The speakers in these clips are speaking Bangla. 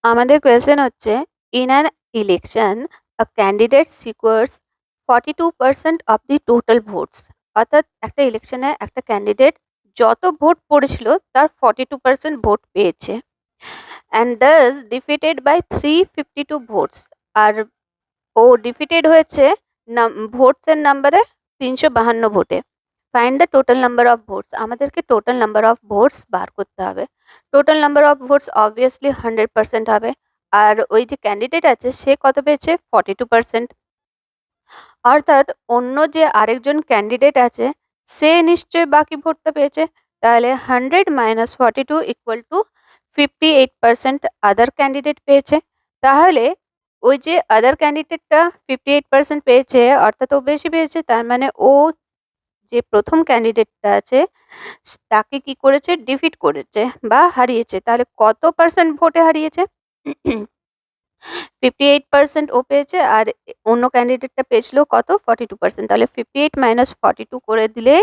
আমাদের কোয়েশ্চেন হচ্ছে in an election a candidate সিকিউরস 42% of the total votes. অর্থাৎ একটা ইলেকশনে একটা ক্যান্ডিডেট যত ভোট পড়েছিল তার 42% ভোট পেয়েছে and Das defeated by 352 votes. আর ও ডিফিটেড হয়েছে ভোটসের নাম্বারে 352 ভোটে। Find the total number of votes. আমাদেরকে টোটাল নাম্বার অফ ভোটস বার করতে হবে। Total number of votes obviously 100% হবে। আর ওই যে ক্যান্ডিডেট আছে সে কত পেয়েছে 42%। অর্থাৎ অন্য যে আরেকজন ক্যান্ডিডেট আছে সে নিশ্চয়ই বাকি ভোটটা পেয়েছে। তাহলে 100 minus 42 equal to 58% other candidate পেয়েছে। তাহলে ওই যে আদার ক্যান্ডিডেটটা 58% পেয়েছে, অর্থাৎ ও বেশি পেয়েছে। তার মানে ও যে প্রথম ক্যান্ডিডেটটা আছে তাকে কি করেছে, ডিফিট করেছে বা হারিয়েছে। তাহলে কত পার্সেন্ট ভোটে হারিয়েছে? 58% ও পেয়েছে আর অন্য ক্যান্ডিডেটটা পেয়েছিল কত, 42%। তাহলে 58 মাইনাস 42 করে দিলে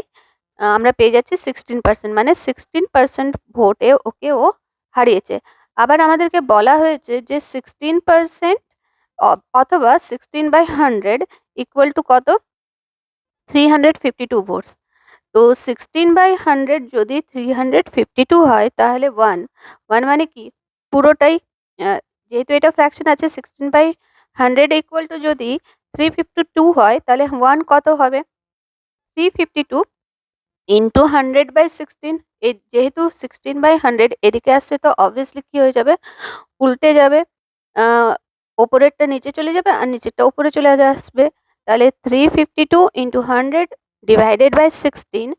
আমরা পেয়ে যাচ্ছি 16%, মানে 16% ভোটে ওকে ও হারিয়েছে। আবার আমাদেরকে বলা হয়েছে যে 16% অথবা 16/100 ইকুয়াল টু কত, 352 ভোটস। তো 16/100 যদি 352 হয় তাহলে 1 মানে কি পুরোটাই। যেহেতু এটা ফ্র্যাকশন আছে, 16/100 ইকুয়াল টু যদি 352 হয় তাহলে 1 কত হবে, 352 ইন্টু 100/16। যেহেতু 16/100 এদিকে আসছে তো অবভিয়াসলি কি হয়ে যাবে, উল্টে যাবে। ওপরেরটা নিচে চলে যাবে আর নিচেরটা উপরে চলে আসবে। তাহলে 352 ইন্টু 100 ডিভাইডেড বাই 16।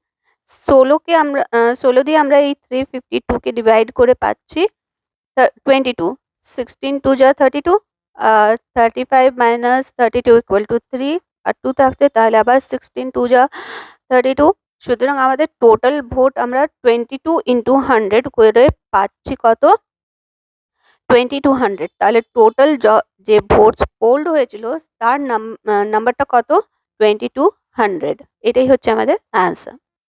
16 দিয়ে আমরা এই 352কে ডিভাইড করে পাচ্ছি 22। 16 2 যা 32, 35 মাইনাস 32 ইকুয়াল টু 3, আর 2 থাকছে। তাহলে আবার 16 2 যা 32। সুতরাং আমাদের টোটাল ভোট আমরা 22 ইন্টু 100 করে পাচ্ছি কত, 2200। তাহলে টোটাল যে ভোটস পোল্ড হয়েছিল তার নাম্বারটা কত, 2200। এটাই হচ্ছে আমাদের অ্যান্সার।